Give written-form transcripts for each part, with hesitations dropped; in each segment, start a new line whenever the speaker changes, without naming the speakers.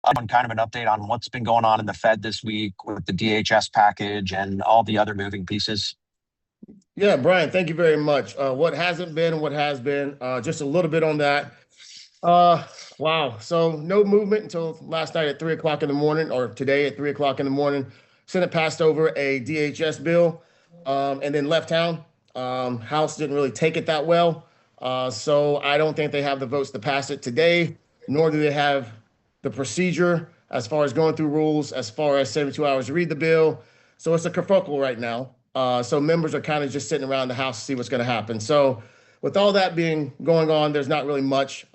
On kind of an update on what's been going on in the Fed this week with the DHS package and all the other moving pieces.
Yeah, Brian, thank you very much. What hasn't been, what has been, just a little bit on that. Uh, wow. So no movement until last night at 3 o'clock in the morning, or today at 3 o'clock in the morning. Senate passed over a DHS bill, and then left town. House didn't really take it that well. So I don't think they have the votes to pass it today, nor do they have the procedure as far as going through rules, as far as 72 hours to read the bill. So it's a kerfuffle right now. So members are kind of just sitting around the house to see what's going to happen. So with all that being going on, there's not really much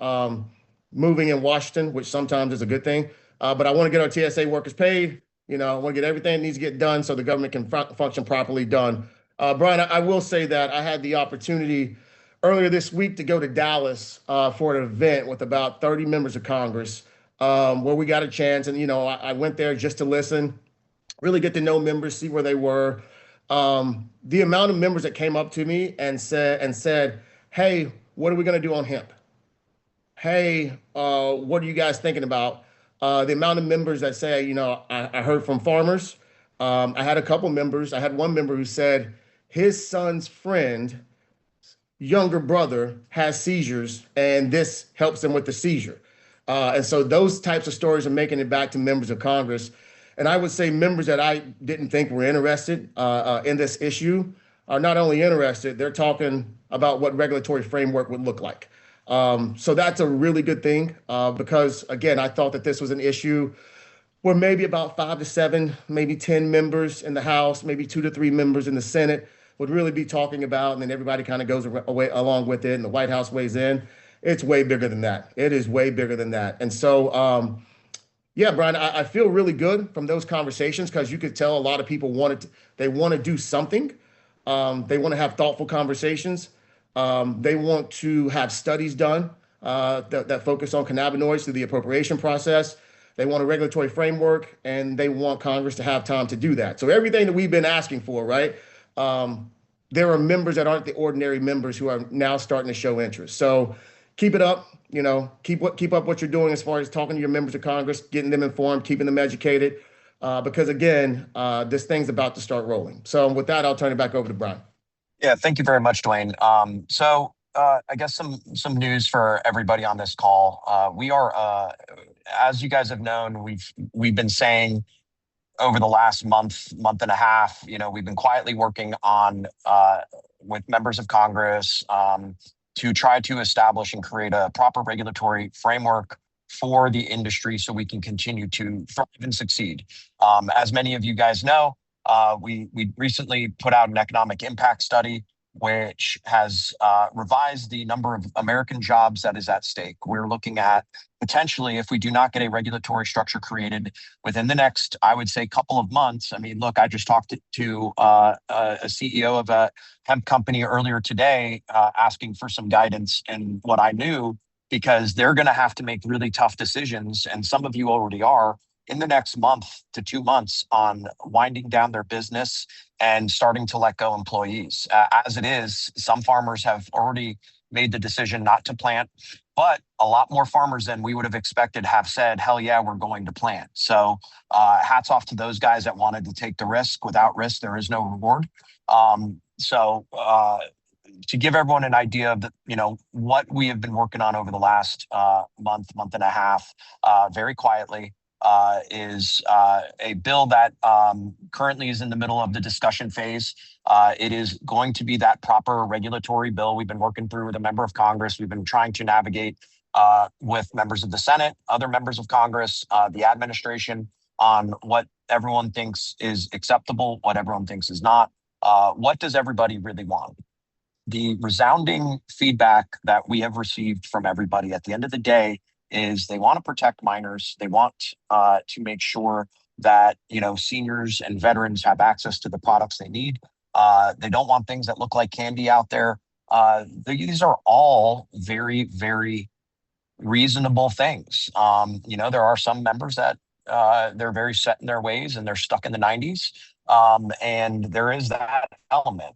moving in Washington, which sometimes is a good thing. But I want to get our TSA workers paid. I want to get everything that needs to get done so the government can function properly done. Brian, I will say that I had the opportunity earlier this week to go to Dallas for an event with about 30 members of Congress, where we got a chance. And, I went there just to listen, really get to know members, see where they were. The amount of members that came up to me and said, "Hey, what are we going to do on hemp? Hey, what are you guys thinking about?" The amount of members that say, I heard from farmers. I had a couple members. I had one member who said his son's friend, younger brother, has seizures, and this helps him with the seizure. And so those types of stories are making it back to members of Congress. And I would say members that I didn't think were interested in this issue are not only interested, they're talking about what regulatory framework would look like. So that's a really good thing because, again, I thought that this was an issue where maybe about 5 to 7, maybe 10 members in the House, maybe 2 to 3 members in the Senate would really be talking about, and then everybody kind of goes away along with it, and the White House weighs in. It's way bigger than that. It is way bigger than that. And so, yeah, Brian, I feel really good from those conversations because you could tell a lot of people they want to do something. They want to have thoughtful conversations. They want to have studies done that focus on cannabinoids through the appropriation process. They want a regulatory framework, and they want Congress to have time to do that. So everything that we've been asking for, right? There are members that aren't the ordinary members who are now starting to show interest. So keep it up. Keep up what you're doing as far as talking to your members of Congress, getting them informed, keeping them educated, because again, this thing's about to start rolling. So with that, I'll turn it back over to Brian.
Yeah, thank you very much, Dwayne. I guess some news for everybody on this call. We are, as you guys have known, we've been saying over the last month and a half, we've been quietly working on with members of Congress to try to establish and create a proper regulatory framework for the industry so we can continue to thrive and succeed. As many of you guys know, we recently put out an economic impact study which has revised the number of American jobs that is at stake. We're looking at potentially, if we do not get a regulatory structure created within the next, I would say, couple of months. I mean, look, I just talked to a CEO of a hemp company earlier today, asking for some guidance and what I knew, because they're going to have to make really tough decisions, and some of you already are, in the next month to 2 months on winding down their business and starting to let go employees. As it is, some farmers have already made the decision not to plant, but a lot more farmers than we would have expected have said, hell yeah, we're going to plant. So hats off to those guys that wanted to take the risk. Without risk, there is no reward. To give everyone an idea of what we have been working on over the last month and a half, very quietly, is a bill that currently is in the middle of the discussion phase. It is going to be that proper regulatory bill we've been working through with a member of Congress. We've been trying to navigate with members of the Senate, other members of Congress, the administration, on what everyone thinks is acceptable, what everyone thinks is not. What does everybody really want? The resounding feedback that we have received from everybody at the end of the day is they want to protect minors. They want to make sure that seniors and veterans have access to the products they need. They don't want things that look like candy out there. These are all very, very reasonable things. There are some members that they're very set in their ways and they're stuck in the 90s. And there is that element.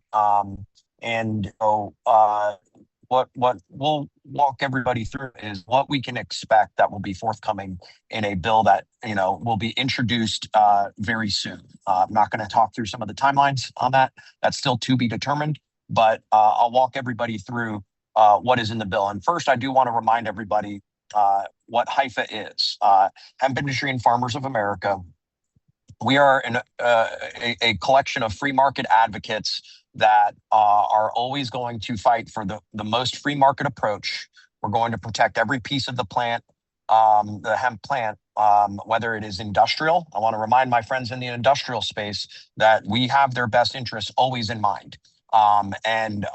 what we'll walk everybody through is what we can expect that will be forthcoming in a bill that will be introduced very soon. I'm not going to talk through some of the timelines on that. That's still to be determined, but I'll walk everybody through what is in the bill. And first, I do want to remind everybody what HIFA is. Hemp Industry and Farmers of America. We are a collection of free market advocates that are always going to fight for the most free market approach. We're going to protect every piece of the plant, the hemp plant, whether it is industrial. I want to remind my friends in the industrial space that we have their best interests always in mind. And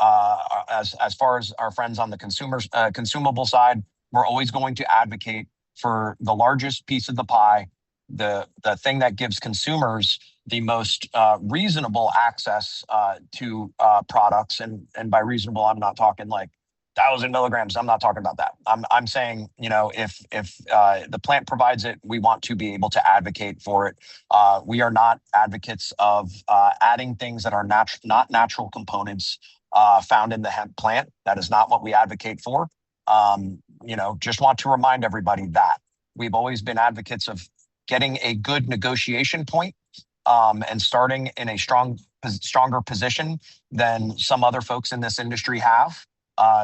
as far as our friends on the consumable side, we're always going to advocate for the largest piece of the pie, the thing that gives consumers the most reasonable access to products. And by reasonable, I'm not talking like 1,000 milligrams. I'm not talking about that. I'm saying, if the plant provides it, we want to be able to advocate for it. We are not advocates of adding things that are not natural components found in the hemp plant. That is not what we advocate for. Just want to remind everybody that we've always been advocates of getting a good negotiation point and starting in a stronger position than some other folks in this industry have.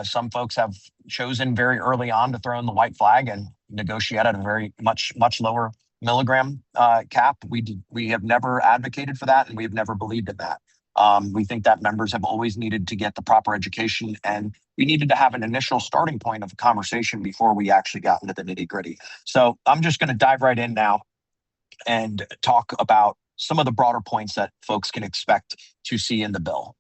Some folks have chosen very early on to throw in the white flag and negotiate at a very much lower milligram cap. We have never advocated for that, and we have never believed in that. We think that members have always needed to get the proper education, and we needed to have an initial starting point of a conversation before we actually got into the nitty gritty. So I'm just going to dive right in now and talk about some of the broader points that folks can expect to see in the bill.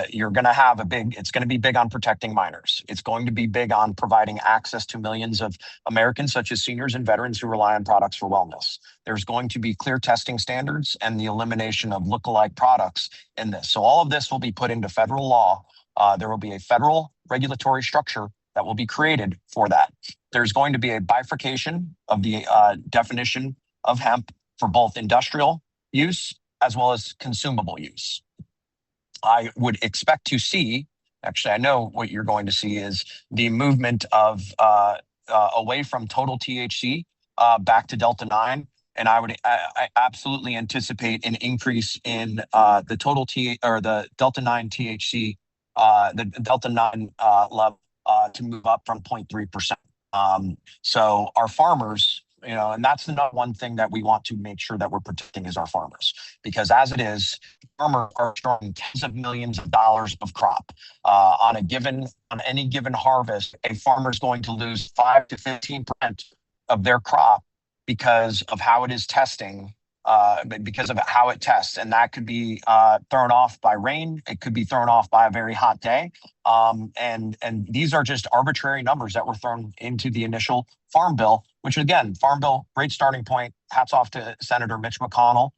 You're going to have it's going to be big on protecting minors. It's going to be big on providing access to millions of Americans, such as seniors and veterans who rely on products for wellness. There's going to be clear testing standards and the elimination of lookalike products in this. So all of this will be put into federal law. There will be a federal regulatory structure that will be created for that. There's going to be a bifurcation of the definition of hemp for both industrial use as well as consumable use. I would expect to see, actually, I know what you're going to see is the movement of away from total THC back to Delta 9. And I absolutely anticipate an increase in the total the Delta 9 THC, the Delta 9 level to move up from 0.3%. So our farmers, and that's the number one thing that we want to make sure that we're protecting is our farmers, because as it is, farmers are storing tens of millions of dollars of crop on any given harvest. A farmer is going to lose 5 to 15% of their crop because of how it is testing, because of how it tests, and that could be thrown off by rain. It could be thrown off by a very hot day, and these are just arbitrary numbers that were thrown into the initial farm bill. Which again, farm bill, great starting point. Hats off to Senator Mitch McConnell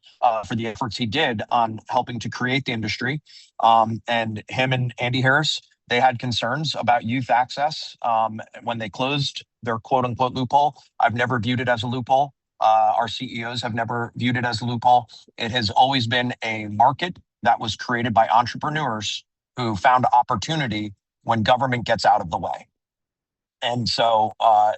for the efforts he did on helping to create the industry. And him and Andy Harris, they had concerns about youth access when they closed their quote unquote loophole. I've never viewed it as a loophole. Our CEOs have never viewed it as a loophole. It has always been a market that was created by entrepreneurs who found opportunity when government gets out of the way. And so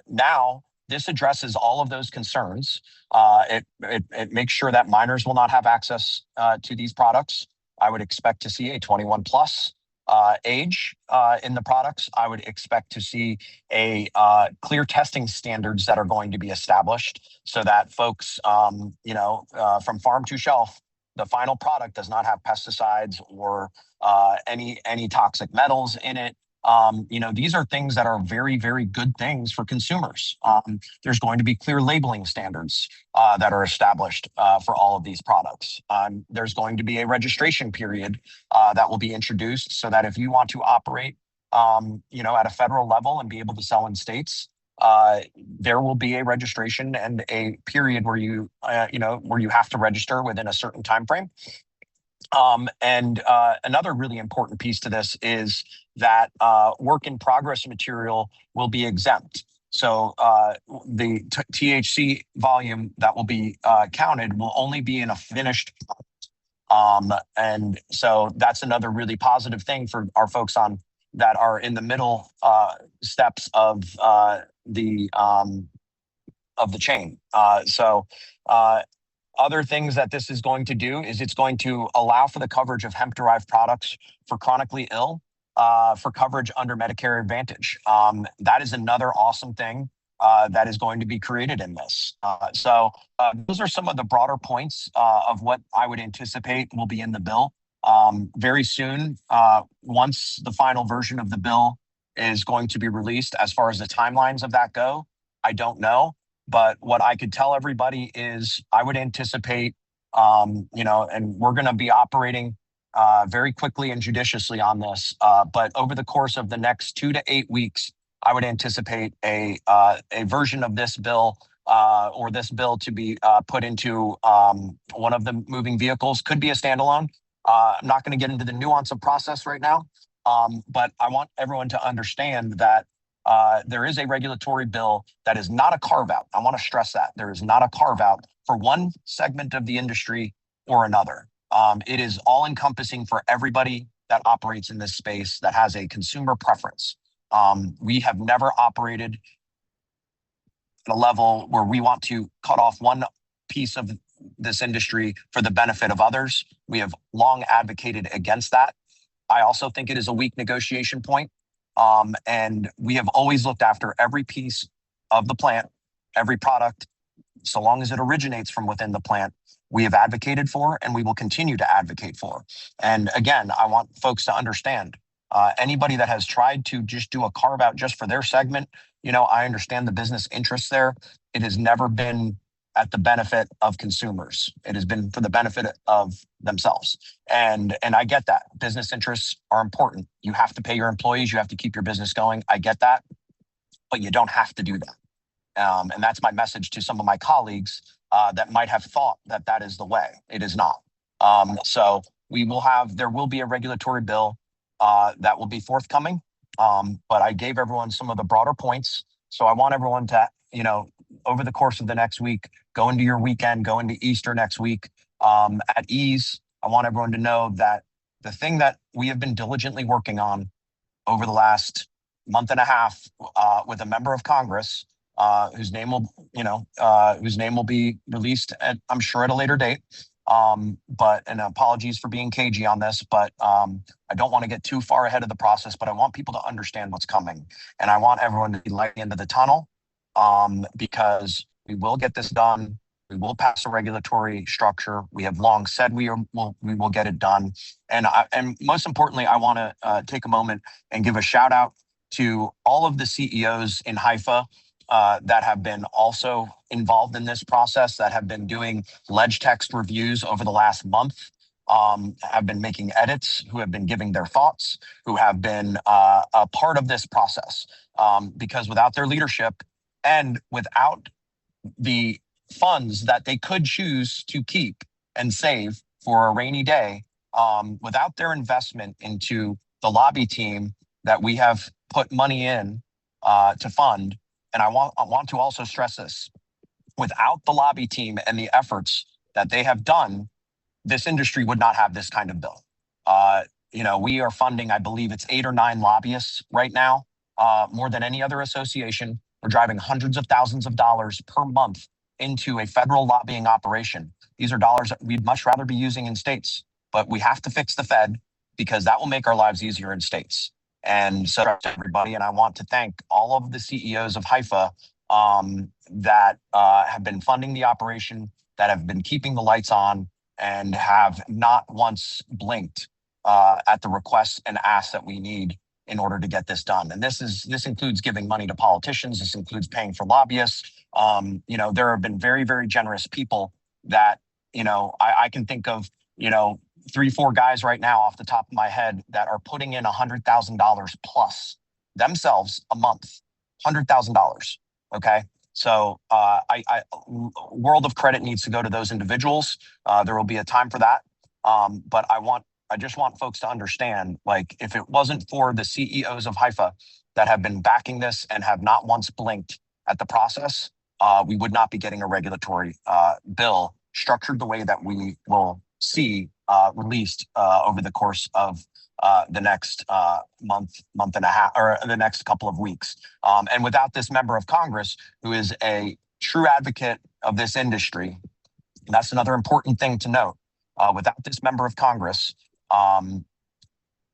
now this addresses all of those concerns. It makes sure that minors will not have access to these products. I would expect to see a 21 plus age in the products. I would expect to see a clear testing standards that are going to be established so that folks, from farm to shelf, the final product does not have pesticides or any toxic metals in it. These are things that are very, very good things for consumers. There's going to be clear labeling standards that are established for all of these products. There's going to be a registration period that will be introduced so that if you want to operate, at a federal level and be able to sell in states, there will be a registration and a period where you have to register within a certain time frame. And another really important piece to this is that work in progress material will be exempt. So the THC volume that will be counted will only be in a finished product. And so that's another really positive thing for our folks on that are in the middle steps of the chain. Other things that this is going to do is it's going to allow for the coverage of hemp-derived products for chronically ill, for coverage under Medicare Advantage. That is another awesome thing that is going to be created in this. Those are some of the broader points of what I would anticipate will be in the bill. Very soon, once the final version of the bill is going to be released, as far as the timelines of that go, I don't know. But what I could tell everybody is I would anticipate, and we're going to be operating very quickly and judiciously on this. But over the course of the next 2 to 8 weeks, I would anticipate a version of this bill or this bill to be put into one of the moving vehicles. Could be a standalone. I'm not going to get into the nuance of process right now, but I want everyone to understand that there is a regulatory bill that is not a carve out. I want to stress that there is not a carve out for one segment of the industry or another. It is all encompassing for everybody that operates in this space that has a consumer preference. We have never operated at a level where we want to cut off one piece of this industry for the benefit of others. We have long advocated against that. I also think it is a weak negotiation point. And we have always looked after every piece of the plant, every product, so long as it originates from within the plant, we have advocated for and we will continue to advocate for. And again, I want folks to understand, anybody that has tried to just do a carve out just for their segment, I understand the business interests there. It has never been at the benefit of consumers. It has been for the benefit of themselves. And I get that. Business interests are important. You have to pay your employees. You have to keep your business going. I get that. But you don't have to do that. And that's my message to some of my colleagues that might have thought that that is the way. It is not. So there will be a regulatory bill that will be forthcoming. But I gave everyone some of the broader points. So I want everyone to, over the course of the next week, go into your weekend, go into Easter next week at ease. I want everyone to know that the thing that we have been diligently working on over the last month and a half with a member of Congress whose name will be released at, I'm sure, at a later date. And apologies for being cagey on this, but I don't want to get too far ahead of the process, but I want people to understand what's coming. And I want everyone to be light into the tunnel because we will get this done. We will pass a regulatory structure. We have long said we will get it done. And most importantly, I want to take a moment and give a shout out to all of the CEOs in Haifa that have been also involved in this process, that have been doing ledge text reviews over the last month, have been making edits, who have been giving their thoughts, who have been a part of this process. Because without their leadership and without the funds that they could choose to keep and save for a rainy day, without their investment into the lobby team that we have put money in to fund, and I want to also stress this, without the lobby team and the efforts that they have done, this industry would not have this kind of bill. We are funding, I believe it's 8 or 9 lobbyists right now, more than any other association. We're driving hundreds of thousands of dollars per month into a federal lobbying operation. These are dollars that we'd much rather be using in states, but we have to fix the Fed because that will make our lives easier in states. And so everybody, and I want to thank all of the CEOs of Haifa that have been funding the operation, that have been keeping the lights on, and have not once blinked at the requests and asks that we need in order to get this done. And this includes giving money to politicians. This includes paying for lobbyists. There have been very, very generous people that, I can think of, 3-4 guys right now off the top of my head that are putting in $100,000 plus themselves a month, $100,000. Okay. So world of credit needs to go to those individuals. There will be a time for that. But I just want folks to understand, like, if it wasn't for the CEOs of Haifa that have been backing this and have not once blinked at the process, we would not be getting a regulatory bill structured the way that we will see released over the course of the next month and a half, or the next couple of weeks. And without this member of Congress, who is a true advocate of this industry, and that's another important thing to note. Without this member of Congress,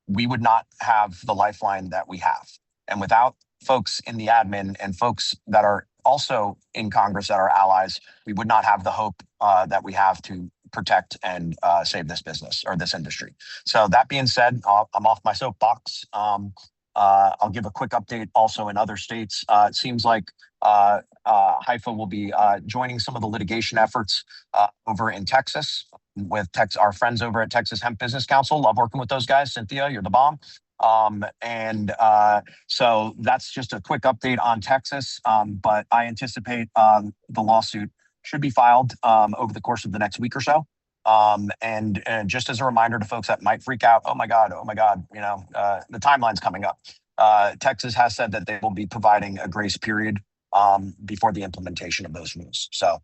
we would not have the lifeline that we have. And without folks in the admin and folks that are also in Congress that are allies, we would not have the hope that we have to protect and save this business or this industry. So that being said, I'm off my soapbox. I'll give a quick update also in other states. It seems like HIFA will be joining some of the litigation efforts over in Texas with our friends over at Texas Hemp Business Council. Love working with those guys. Cynthia, you're the bomb. So that's just a quick update on Texas. But I anticipate the lawsuit should be filed over the course of the next week or so. And just as a reminder to folks that might freak out, oh my God, the timeline's coming up. Texas has said that they will be providing a grace period before the implementation of those rules. So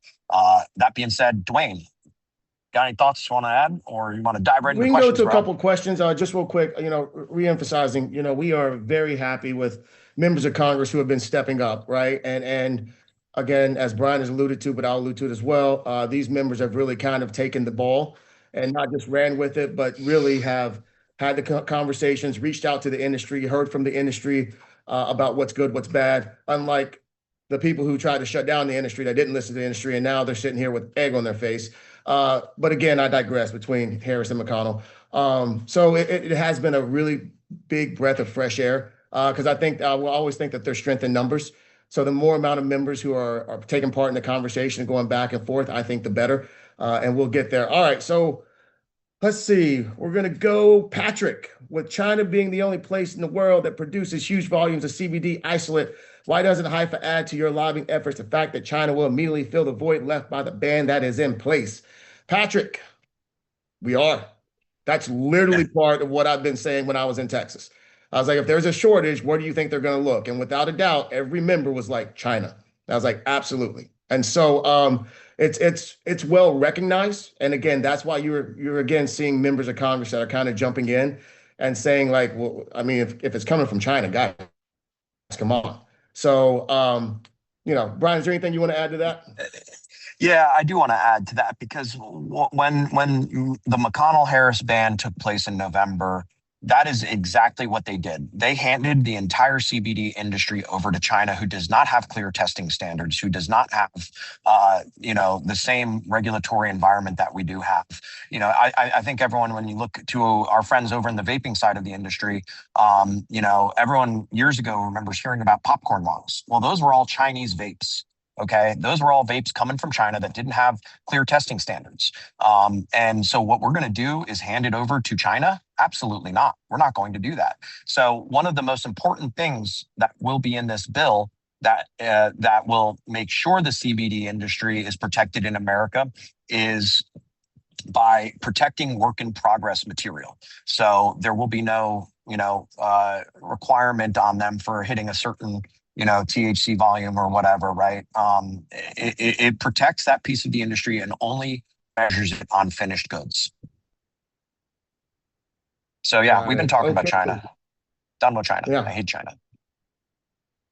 that being said, Dwayne, got any thoughts you want to add, or you want to dive right into questions?
We can go to a couple questions. Just real quick, reemphasizing, we are very happy with members of Congress who have been stepping up, right? And again, as Brian has alluded to, but I'll allude to it as well, these members have really kind of taken the ball and not just ran with it, but really have had the conversations, reached out to the industry, heard from the industry about what's good, what's bad, unlike the people who tried to shut down the industry that didn't listen to the industry, and now they're sitting here with egg on their face. But again, I digress between Harris and McConnell. So it has been a really big breath of fresh air because I think we'll always think that there's strength in numbers. So the more amount of members who are taking part in the conversation, going back and forth, I think the better. And we'll get there. All right. So let's see. We're going to go Patrick. With China being the only place in the world that produces huge volumes of CBD isolate, why doesn't HIFA add to your lobbying efforts the fact that China will immediately fill the void left by the ban that is in place? Patrick, we are. That's literally part of what I've been saying when I was in Texas. I was like, if there's a shortage, where do you think they're going to look? And without a doubt, every member was like, China. I was like, absolutely. And so it's well recognized. And again, that's why you're again seeing members of Congress that are kind of jumping in and saying like, well, I mean, if it's coming from China, guys, come on. So, Brian, is there anything you want to add to that?
Yeah, I do want to add to that because when the McConnell-Harris ban took place in November, that is exactly what they did. They handed the entire CBD industry over to China, who does not have clear testing standards, who does not have, the same regulatory environment that we do have. I think everyone, when you look to our friends over in the vaping side of the industry, everyone years ago remembers hearing about popcorn laws. Well, those were all Chinese vapes. Okay, those were all vapes coming from China that didn't have clear testing standards. And so what we're going to do is hand it over to China? Absolutely not. We're not going to do that. So one of the most important things that will be in this bill that will make sure the CBD industry is protected in America is by protecting work in progress material. So there will be no, requirement on them for hitting a certain THC volume or whatever, right? It protects that piece of the industry and only measures it on finished goods. So yeah, we've been talking about China. Done with China. Yeah. I hate China.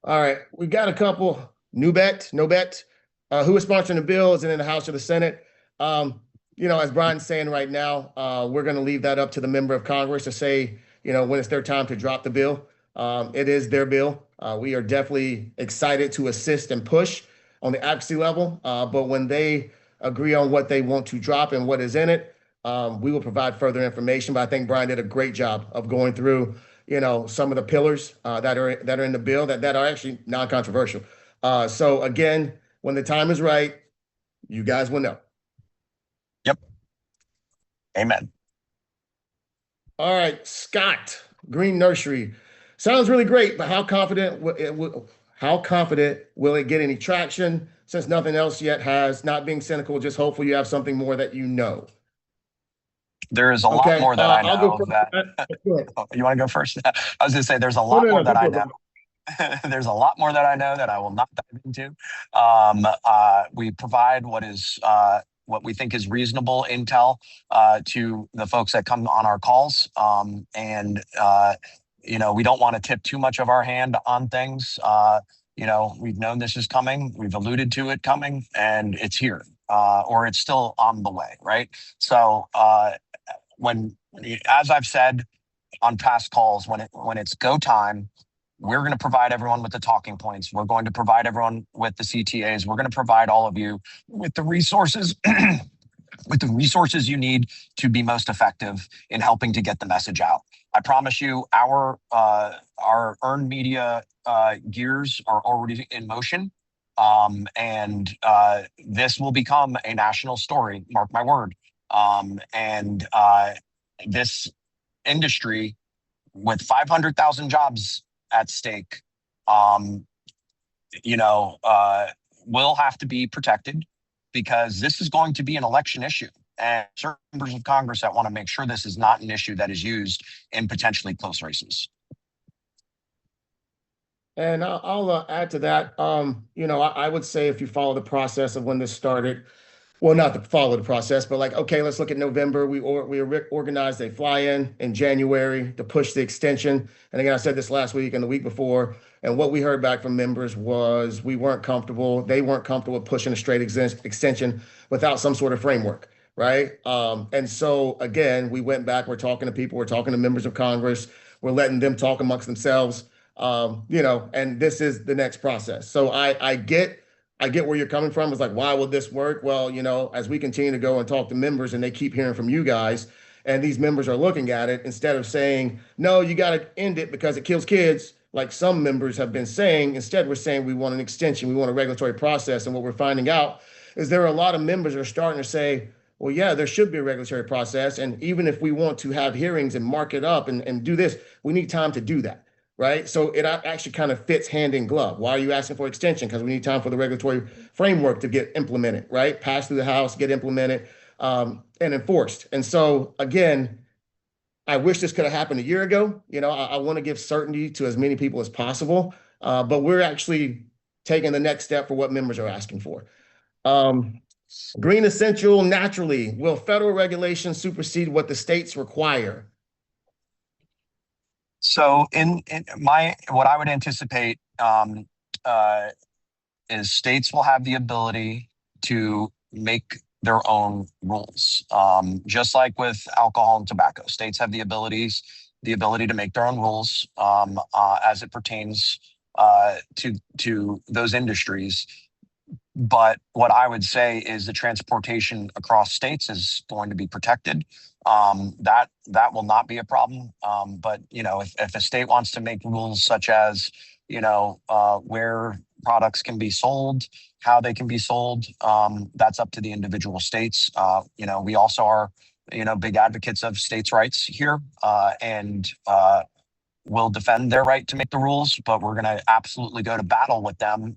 All right. We got a couple. No bet. Who is sponsoring the bill? Is it in the House or the Senate? As Brian's saying right now, we're going to leave that up to the member of Congress to say, when it's their time to drop the bill. It is their bill. We are definitely excited to assist and push on the advocacy level. But when they agree on what they want to drop and what is in it, we will provide further information. But I think Brian did a great job of going through, some of the pillars that are in the bill that are actually non-controversial. So again, when the time is right, you guys will know.
Yep. Amen.
All right, Scott, Green Nursery. Sounds really great, but how confident will it get any traction since nothing else yet has? Not being cynical, just hopeful you have something more that you know.
There is a lot more that I know. I'll go first. You want to go first? I was going to say there's a lot more that I know. There's a lot more that I know that I will not dive into. We provide what is what we think is reasonable intel to the folks that come on our calls. And we don't want to tip too much of our hand on things. We've known this is coming. We've alluded to it coming, and it's here, or it's still on the way, right? So as I've said on past calls, when it's go time, we're going to provide everyone with the talking points. We're going to provide everyone with the CTAs. We're going to provide all of you with the resources with the resources you need to be most effective in helping to get the message out. I promise you, our earned media gears are already in motion, and this will become a national story. Mark my word. And this industry, with 500,000 jobs at stake, will have to be protected, because this is going to be an election issue. And certain members of Congress that want to make sure this is not an issue that is used in potentially close races.
And I'll add to that. I would say, if you follow the process of when this started, well, not to follow the process, but like, okay, let's look at November. We organized a fly-in in January to push the extension. And again, I said this last week and the week before, and what we heard back from members was we weren't comfortable. They weren't comfortable with pushing a straight extension without some sort of framework, right? And so again, we went back. We're talking to people. We're talking to members of Congress. We're letting them talk amongst themselves. And this is the next process. So I get where you're coming from. It's like, why will this work? Well, as we continue to go and talk to members and they keep hearing from you guys, and these members are looking at it, instead of saying, no, you got to end it because it kills kids, like some members have been saying, instead we're saying we want an extension, we want a regulatory process. And what we're finding out is there are a lot of members that are starting to say, well, yeah, there should be a regulatory process. And even if we want to have hearings and mark it up and do this, we need time to do that. Right. So it actually kind of fits hand in glove. Why are you asking for extension? Because we need time for the regulatory framework to get implemented, right? Pass through the House, get implemented, and enforced. And so, again, I wish this could have happened a year ago. I want to give certainty to as many people as possible. But we're actually taking the next step for what members are asking for. Green Essential naturally. Will federal regulations supersede what the states require?
So what I would anticipate is states will have the ability to make their own rules. Just like with alcohol and tobacco, states have the ability to make their own rules as it pertains to those industries. But what I would say is the transportation across states is going to be protected. That will not be a problem. But if a state wants to make rules such as where products can be sold, how they can be sold, that's up to the individual states. We also are big advocates of states' rights here, and will defend their right to make the rules, but we're going to absolutely go to battle with them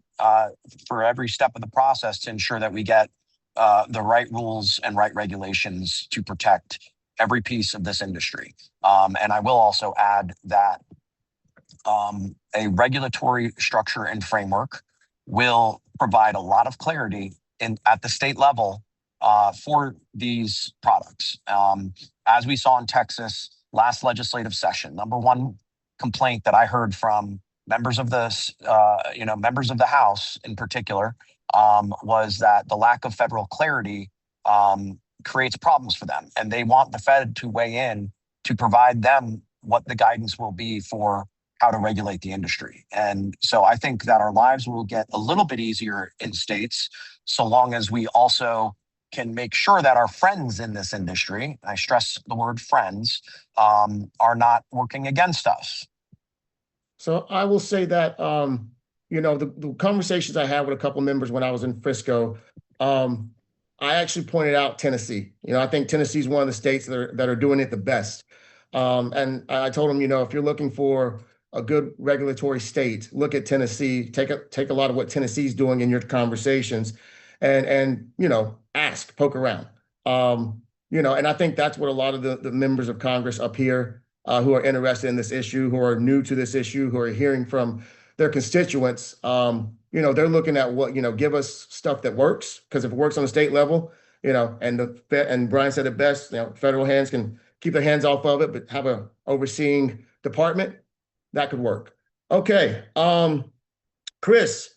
for every step of the process to ensure that we get the right rules and right regulations to protect every piece of this industry. And I will also add that a regulatory structure and framework will provide a lot of clarity at the state level for these products. As we saw in Texas last legislative session, number one complaint that I heard from members of members of the House in particular, was that the lack of federal clarity creates problems for them, and they want the Fed to weigh in to provide them what the guidance will be for how to regulate the industry. And so I think that our lives will get a little bit easier in states, so long as we also can make sure that our friends in this industry, I stress the word friends, are not working against us.
So I will say that, the conversations I had with a couple of members when I was in Frisco, I actually pointed out Tennessee. I think Tennessee is one of the states that are doing it the best. And I told them, if you're looking for a good regulatory state, look at Tennessee. Take a lot of what Tennessee's doing in your conversations, and ask, poke around. And I think that's what a lot of the members of Congress up here who are interested in this issue, who are new to this issue, who are hearing from their constituents, they're looking at what, give us stuff that works, because if it works on the state level, and Brian said it best, federal hands can keep their hands off of it, but have a overseeing department that could work. Okay. Chris,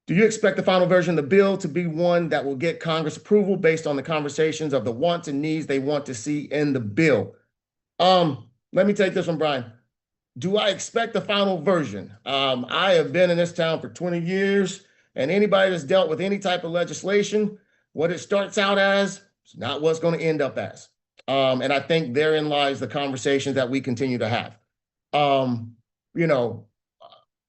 do you expect the final version of the bill to be one that will get Congress approval based on the conversations of the wants and needs they want to see in the bill? Let me take this one, Brian. Do I expect the final version? I have been in this town for 20 years, and anybody that's dealt with any type of legislation, what it starts out as is not what's going to end up as. And I think therein lies the conversations that we continue to have. You know,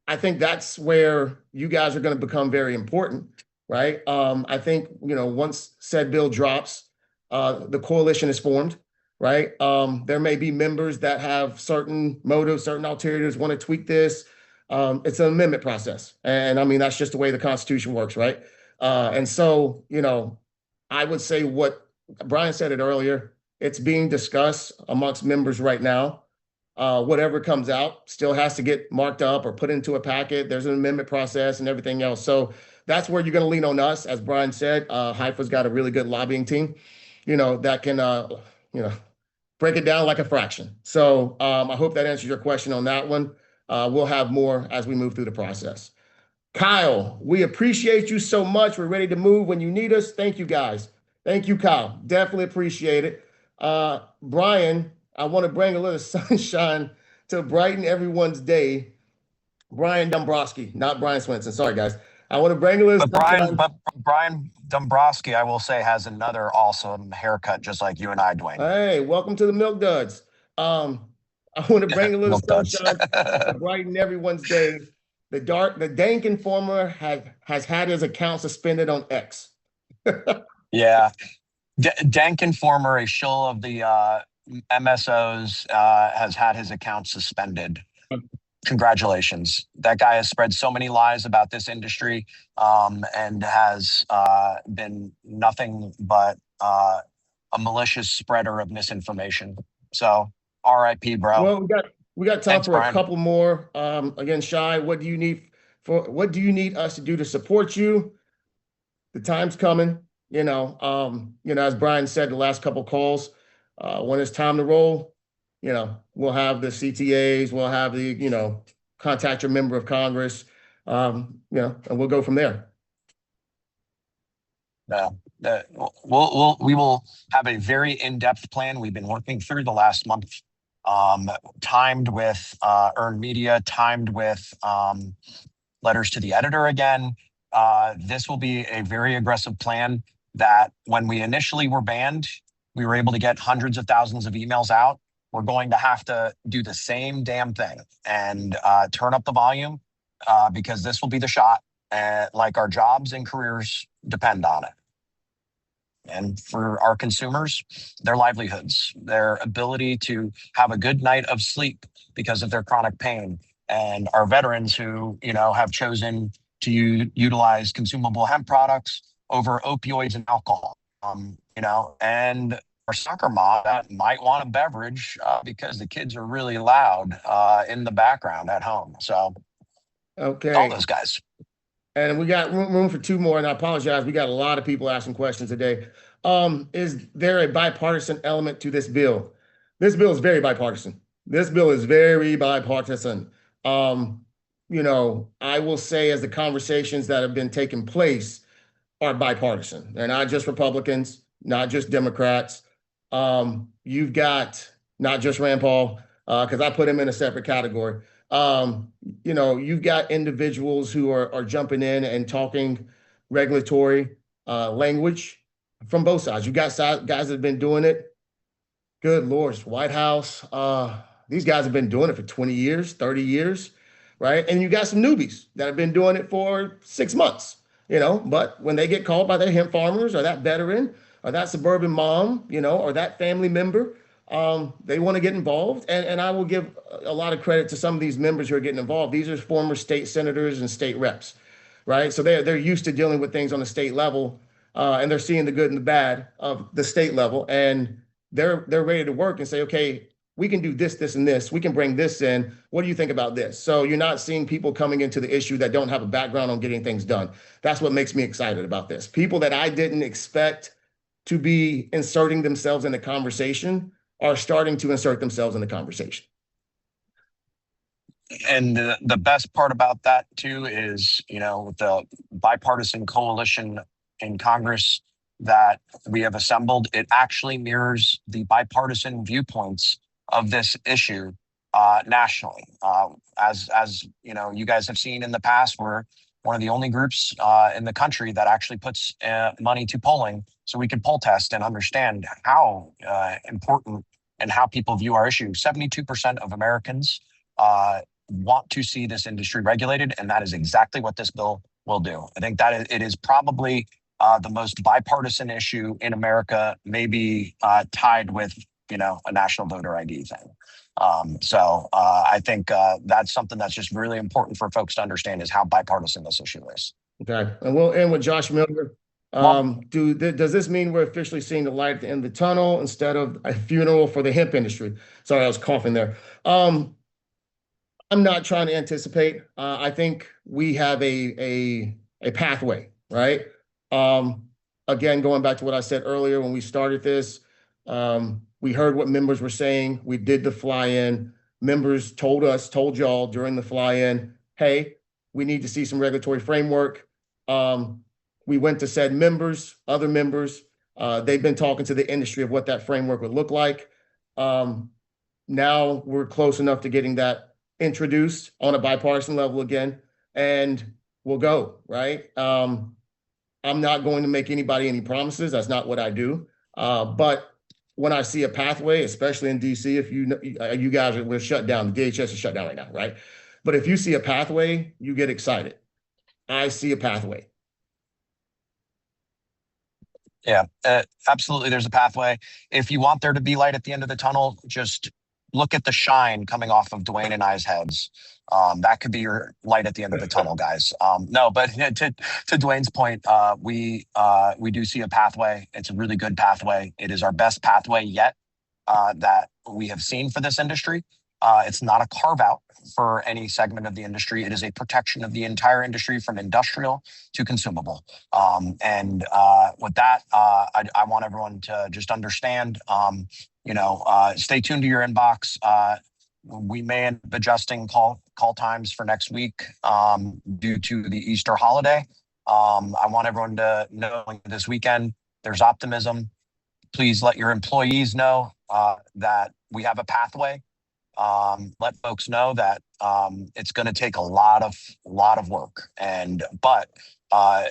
I think that's where you guys are going to become very important, right? I think, once said bill drops, the coalition is formed, right? There may be members that have certain motives, certain alternatives, want to tweak this. It's an amendment process. And I mean, that's just the way the Constitution works, right? And so, I would say what Brian said it earlier, it's being discussed amongst members right now. Whatever comes out still has to get marked up or put into a packet. There's an amendment process and everything else. So that's where you're going to lean on us. As Brian said, HIFA's got a really good lobbying team, that can, break it down like a fraction. So I hope that answers your question on that one. We'll have more as we move through the process. Kyle, we appreciate you so much. We're ready to move when you need us. Thank you, guys. Thank you, Kyle. Definitely appreciate it. Brian, I want to bring a little sunshine to brighten everyone's day. Brian Dombrowski, not Brian Swinson. Sorry, guys. I want to bring a little sunshine.
But Brian Dombrowski, I will say, has another awesome haircut, just like you and I, Dwayne.
Hey, welcome to the Milk Duds. I want to bring a little sunshine to brighten everyone's day. The dank informer has had his account suspended on X.
Yeah. Dank informer, a shill of the MSOs, has had his account suspended. Congratulations. That guy has spread so many lies about this industry, and has been nothing but a malicious spreader of misinformation. So RIP, bro.
Well, we got time
Thanks,
for
Brian.
a couple more. Again, Shy, what do you need us to do to support you? The time's coming. As Brian said, the last couple calls, when it's time to roll, we'll have the CTAs, we'll have the, contact your member of Congress, and we'll go from there.
We will have a very in-depth plan. We've been working through the last month, timed with earned media, timed with letters to the editor again. This will be a very aggressive plan that when we initially were banned, we were able to get hundreds of thousands of emails out. We're going to have to do the same damn thing and turn up the volume, because this will be the shot. Like our jobs and careers depend on it. And for our consumers, their livelihoods, their ability to have a good night of sleep because of their chronic pain, and our veterans who, have chosen to utilize consumable hemp products over opioids and alcohol, and our soccer mom that might want a beverage because the kids are really loud in the background at home. So,
okay,
all those guys.
And we got room for two more. And I apologize, we got a lot of people asking questions today. Is there a bipartisan element to this bill? This bill is very bipartisan. I will say, as the conversations that have been taking place are bipartisan. They're not just Republicans, not just Democrats. You've got not just Rand Paul, because I put him in a separate category. You've got individuals who are jumping in and talking regulatory language from both sides. You've got guys that have been doing it. Good Lord, White House. These guys have been doing it for 20 years, 30 years, right? And you got some newbies that have been doing it for 6 months, but when they get called by their hemp farmers or that veteran or that suburban mom, or that family member, they want to get involved. And I will give a lot of credit to some of these members who are getting involved. These are former state senators and state reps, right? So they're used to dealing with things on the state level, and they're seeing the good and the bad of the state level. And they're ready to work and say, okay, we can do this, this, and this. We can bring this in. What do you think about this? So you're not seeing people coming into the issue that don't have a background on getting things done. That's what makes me excited about this. People that I didn't expect to be inserting themselves in the conversation are starting to insert themselves in the conversation.
And the best part about that too is, with the bipartisan coalition in Congress that we have assembled, it actually mirrors the bipartisan viewpoints of this issue nationally. As you guys have seen in the past, we're one of the only groups in the country that actually puts money to polling, so we can poll test and understand how important and how people view our issue. 72% of Americans want to see this industry regulated, and that is exactly what this bill will do. I think that it is probably the most bipartisan issue in America, maybe tied with a national voter ID thing. So I think that's something that's just really important for folks to understand, is how bipartisan this issue is.
Okay, and we'll end with Josh Miller. Does this mean we're officially seeing the light at the end of the tunnel instead of a funeral for the hemp industry? Sorry, I was coughing there. I'm not trying to anticipate. I think we have a pathway, right? Again, going back to what I said earlier when we started this, we heard what members were saying. We did the fly-in. Members told y'all during the fly-in, hey, we need to see some regulatory framework. We went to said members, other members. They've been talking to the industry of what that framework would look like. Now we're close enough to getting that introduced on a bipartisan level again, and we'll go, right? I'm not going to make anybody any promises. That's not what I do. But when I see a pathway, especially in DC, if you guys we're shut down, the DHS is shut down right now, right? But if you see a pathway, you get excited. I see a pathway.
Yeah, absolutely. There's a pathway. If you want there to be light at the end of the tunnel, just look at the shine coming off of Dwayne and I's heads. That could be your light at the end of the tunnel, guys. No, but to Dwayne's point, we do see a pathway. It's a really good pathway. It is our best pathway yet that we have seen for this industry. It's not a carve out for any segment of the industry. It is a protection of the entire industry from industrial to consumable. And with that, I want everyone to just understand, stay tuned to your inbox. We may end up adjusting call times for next week due to the Easter holiday. I want everyone to know this weekend there's optimism. Please let your employees know that we have a pathway. Let folks know that it's going to take a lot of work, but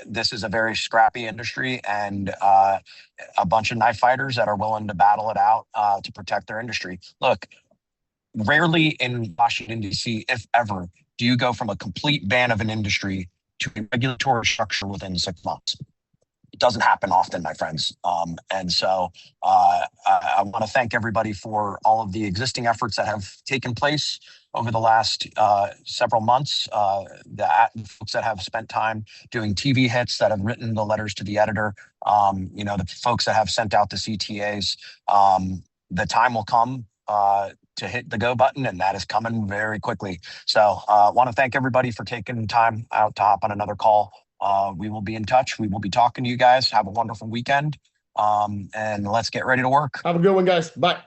this is a very scrappy industry, and a bunch of knife fighters that are willing to battle it out to protect their industry. Look, rarely in Washington, D.C., if ever, do you go from a complete ban of an industry to a regulatory structure within 6 months. It doesn't happen often, my friends. And so I want to thank everybody for all of the existing efforts that have taken place over the last several months. The folks that have spent time doing TV hits, that have written the letters to the editor, the folks that have sent out the CTAs. The time will come to hit the go button, and that is coming very quickly. So I want to thank everybody for taking time out to hop on another call. We will be in touch. We will be talking to you guys. Have a wonderful weekend. And let's get ready to work.
Have a good one, guys. Bye.